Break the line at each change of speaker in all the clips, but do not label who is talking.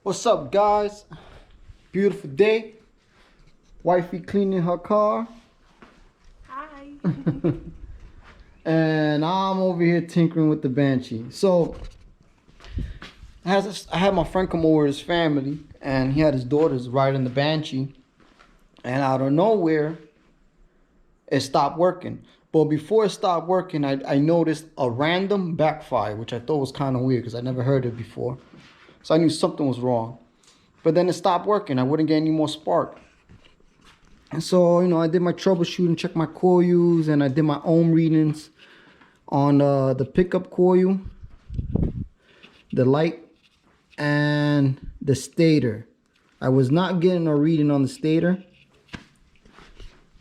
What's up, guys? Beautiful day. Wifey cleaning her car.
Hi.
And I'm over here tinkering with the Banshee. So I had my friend come over with his family, and he had his daughters riding the Banshee. And out of nowhere, it stopped working. But before it stopped working, I noticed a random backfire, which I thought was kind of weird because I never heard it before. So I knew something was wrong. But then it stopped working. I wouldn't get any more spark. And so, I did my troubleshooting, checked my coils, and I did my ohm readings on the pickup coil, the light, and the stator. I was not getting a reading on the stator.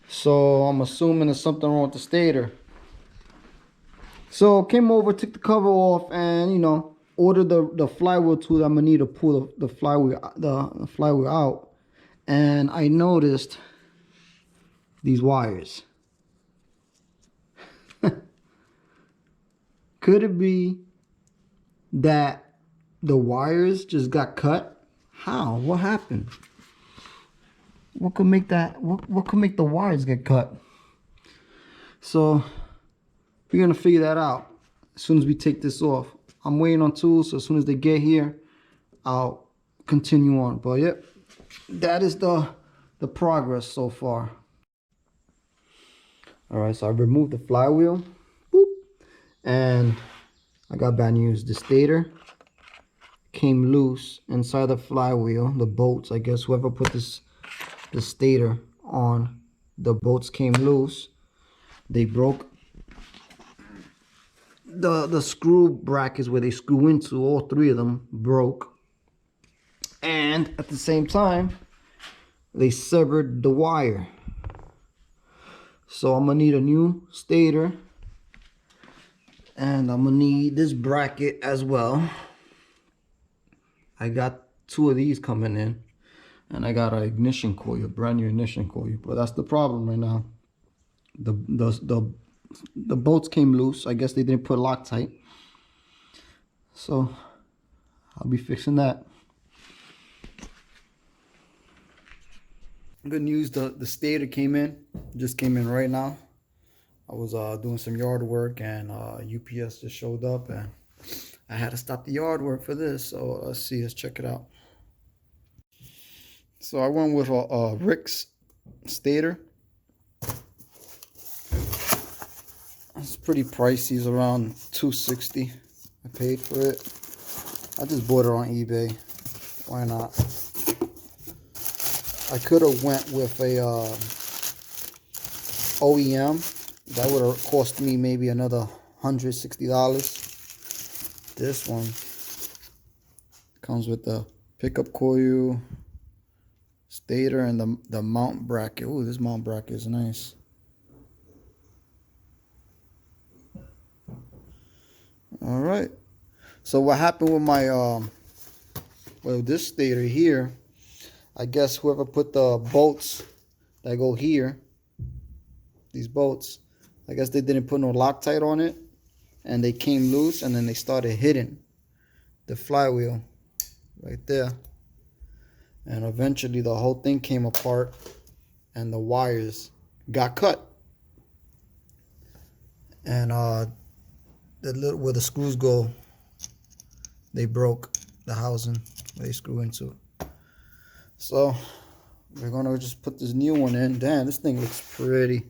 So I'm assuming there's something wrong with the stator. So came over, took the cover off, and ordered the flywheel tool that I'm gonna need to pull the flywheel out. And I noticed these wires. Could it be that the wires just got cut? How? What happened? What could make that? What could make the wires get cut? So we're gonna figure that out as soon as we take this off. I'm waiting on tools, so as soon as they get here, I'll continue on. But yep, that is the progress so far. All right, so I removed the flywheel, boop, and I got bad news. The stator came loose inside the flywheel. The bolts, I guess, whoever put the stator on, the bolts came loose. They broke the screw brackets where they screw into. All three of them broke, and at the same time, they severed the wire. So I'm gonna need a new stator, and I'm gonna need this bracket as well. I got two of these coming in, and I got an ignition coil, a brand new ignition coil. But that's the problem right now. The bolts came loose. I guess they didn't put Loctite. So I'll be fixing that. Good news, the stator came in. Just came in right now. I was doing some yard work, and UPS just showed up, and I had to stop the yard work for this. So let's check it out. So I went with a Rick's stator. It's pretty pricey. It's around $260. I paid for it. I just bought it on eBay. Why not? I could have went with a OEM. That would have cost me maybe another $160. This one comes with the pickup coil, stator, and the mount bracket. Oh, this mount bracket is nice. All right. So what happened with my this stator here? I guess whoever put the bolts that go here, these bolts, I guess they didn't put no Loctite on it, and they came loose, and then they started hitting the flywheel right there, and eventually the whole thing came apart, and the wires got cut, and where the screws go, they broke the housing where they screw into. So we're gonna just put this new one in. Damn, this thing looks pretty.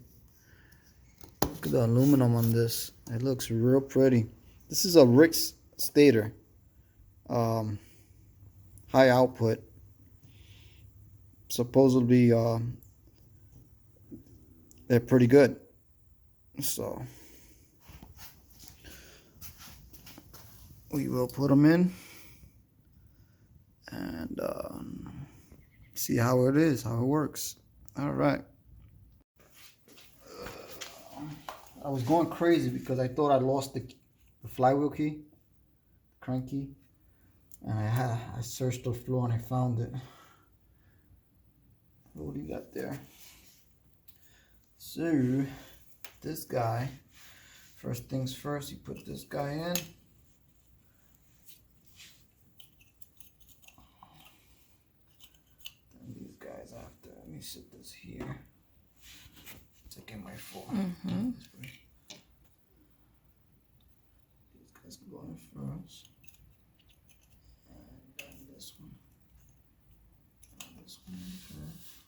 Look at the aluminum on this. It looks real pretty. This is a Rick's stator. High output. Supposedly they're pretty good. So we will put them in and see how it is, how it works. All right. I was going crazy because I thought I lost the flywheel key, crank key, and I searched the floor and I found it. What do you got there? So this guy, first things first, you put this guy in. me sit this here. Taking my phone. These guys go in first. And then this one. And this one in first.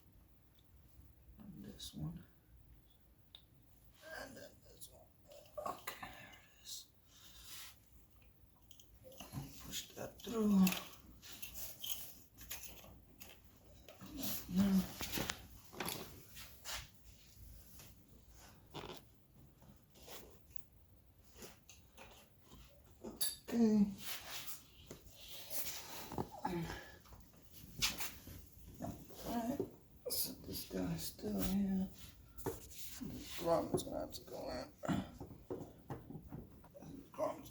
And this one. And then this one. Okay, there it is. Push that through. Okay. Alright, set this guy still here. This grommet's gonna have to go in. Grommets,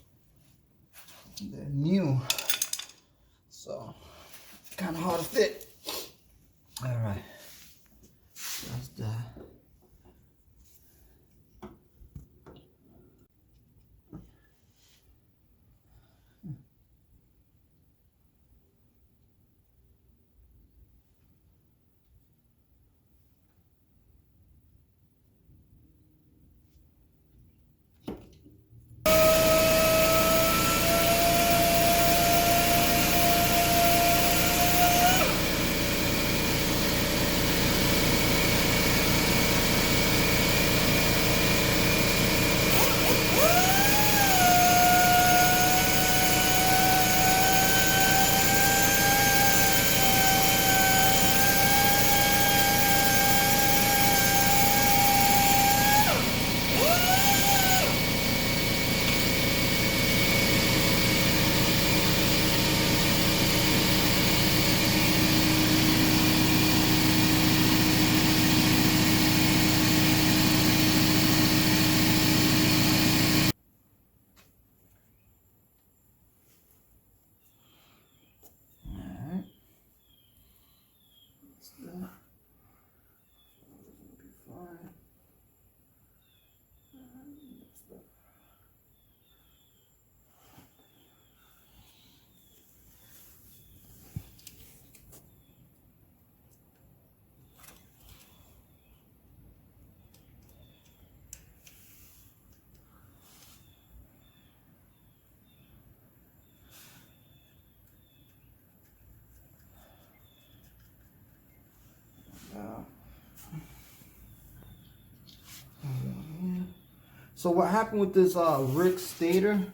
they're new, so kind of hard to fit. Alright, that's that. So what happened with this Rick stator,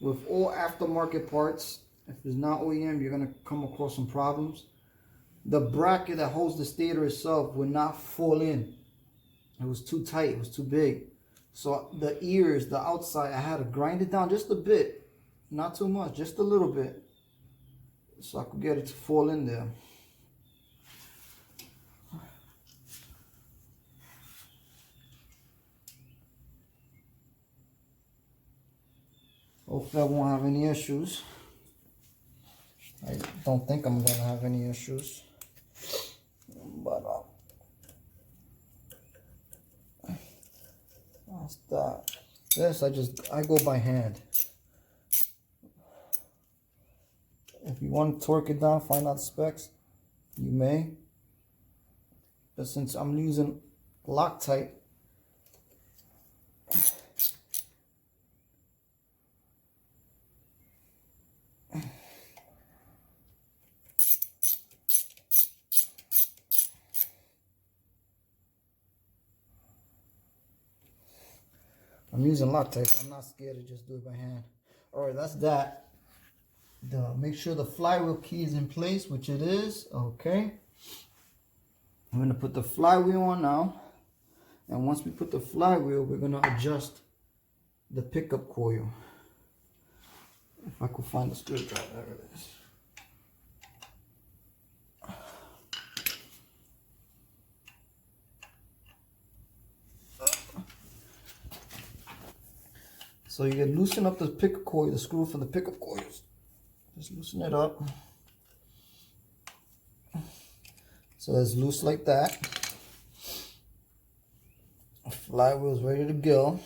with all aftermarket parts, if it's not OEM, you're gonna come across some problems. The bracket that holds the stator itself would not fall in. It was too tight, it was too big. So the ears, the outside, I had to grind it down just a bit. Not too much, just a little bit. So I could get it to fall in there. Hopefully I won't have any issues. I don't think I'm gonna have any issues. But that's that. This I go by hand. If you want to torque it down, find out the specs, you may. But since I'm using Loctite, I'm using Loctite. I'm not scared to just do it by hand. All right, that's that. Make sure the flywheel key is in place, which it is. Okay. I'm gonna put the flywheel on now, and once we put the flywheel, we're gonna adjust the pickup coil. If I could find the screwdriver, there it is. So you can loosen up the pickup coil, the screw for the pickup coils. Just loosen it up. So it's loose like that. Flywheel's ready to go.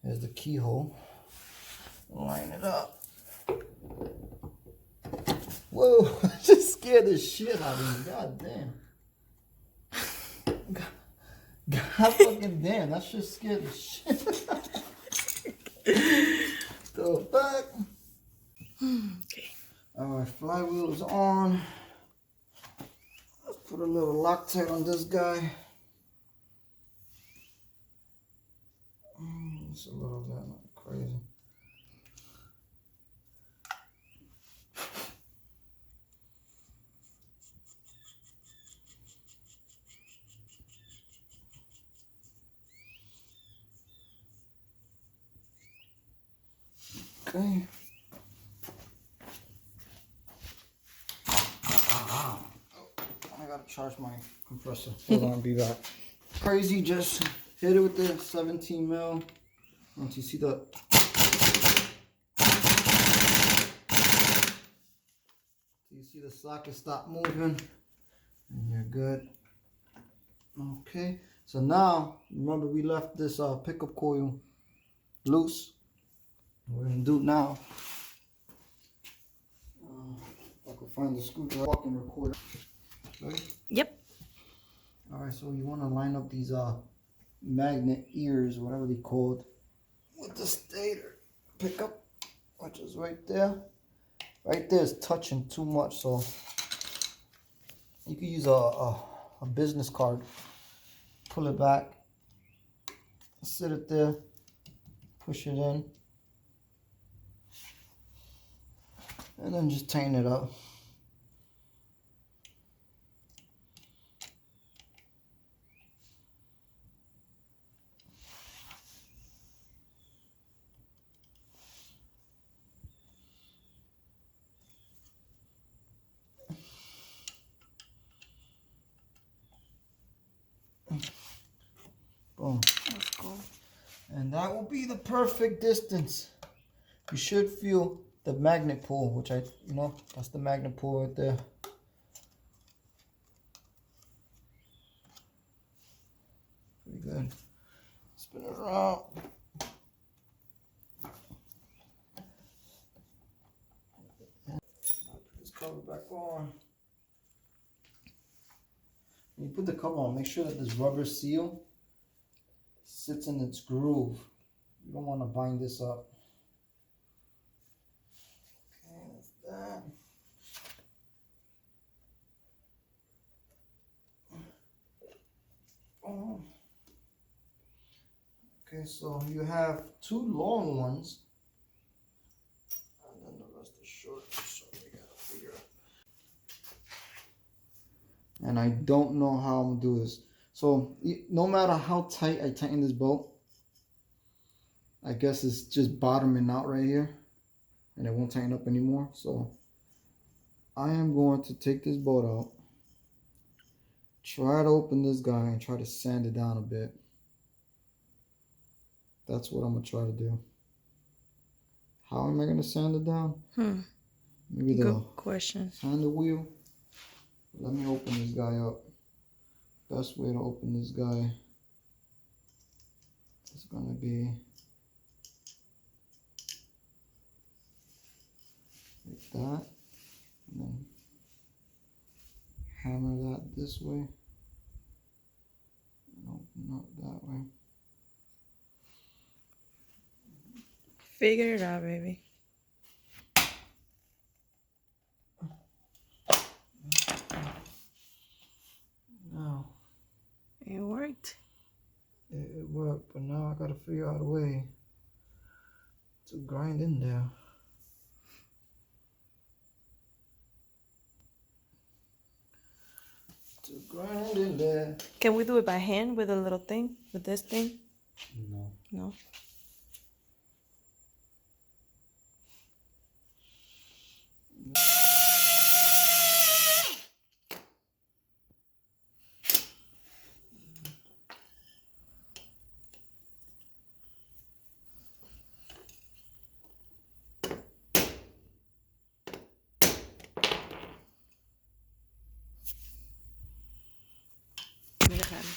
Here's the keyhole. Line it up. Whoa, I just scared the shit out of me. God damn. God fucking damn, that shit scared the shit. Throw it back.
Okay.
Alright, flywheel is on. Let's put a little Loctite on this guy. Just a little bit, not crazy. Okay. I gotta charge my compressor. Hold on, be back. Crazy, just hit it with the 17 mil. Once you see the socket stop moving, and you're good. Okay, so now remember we left this pickup coil loose. What we're gonna do now, if I can find the screwdriver, I can record. Okay.
Yep.
All right, so you want to line up these magnet ears, whatever they called, with the stator pickup, which is right there. Right there is touching too much, so you can use a business card. Pull it back, sit it there, push it in, and then just tighten it up. Boom.
Let's go.
And that will be the perfect distance. You should feel the magnet pull, which that's the magnet pull right there. Pretty good. Spin it around. Put this cover back on. When you put the cover on, make sure that this rubber seal sits in its groove. You don't want to bind this up. Okay, that's that. Oh. Okay, so you have two long ones, and then the rest is short. So we gotta figure out. And I don't know how I'm gonna do this. So no matter how tight I tighten this bolt, I guess it's just bottoming out right here, and it won't tighten up anymore. So I am going to take this bolt out, try to open this guy, and try to sand it down a bit. That's what I'm gonna try to do. How am I gonna sand it down? Maybe the
Good question.
handle wheel. Let me open this guy up. Best way to open this guy is gonna be like that, and then hammer that this way and open up that way.
Figure it out, baby.
Now
It worked.
it worked, but now I gotta figure out a way to grind in there. To grind in there.
Can we do it by hand with a little thing? With this thing?
No.
No. Mira, Jaime.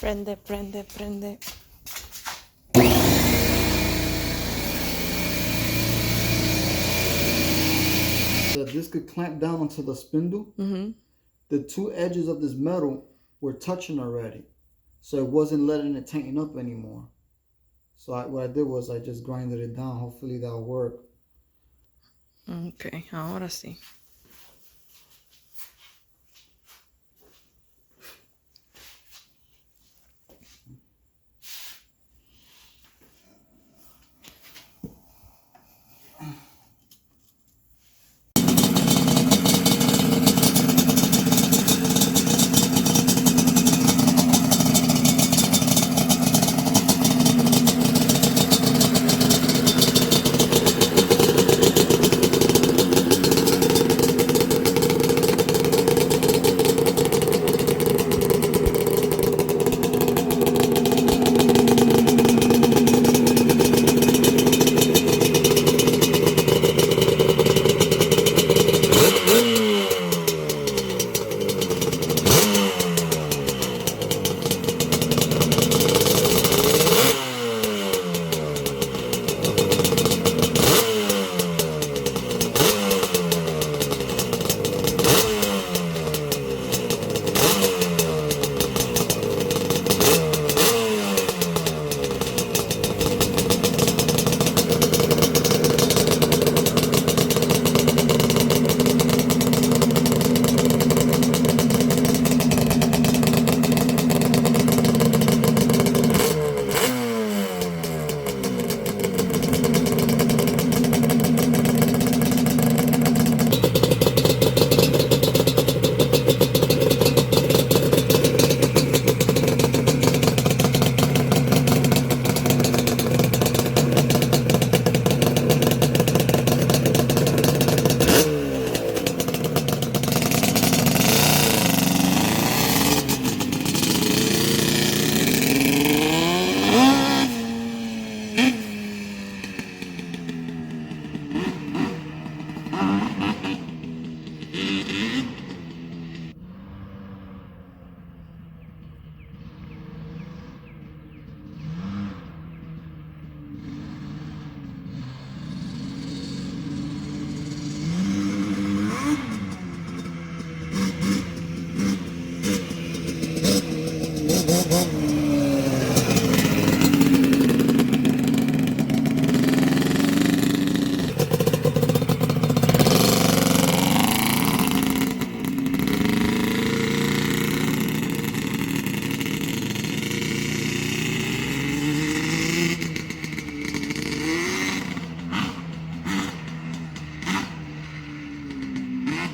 Prende, prende, prende.
That this could clamp down onto the spindle.
Mm-hmm.
The two edges of this metal were touching already, so it wasn't letting it tighten up anymore. So what I did was I just grinded it down. Hopefully that'll work.
Ok, ahora sí.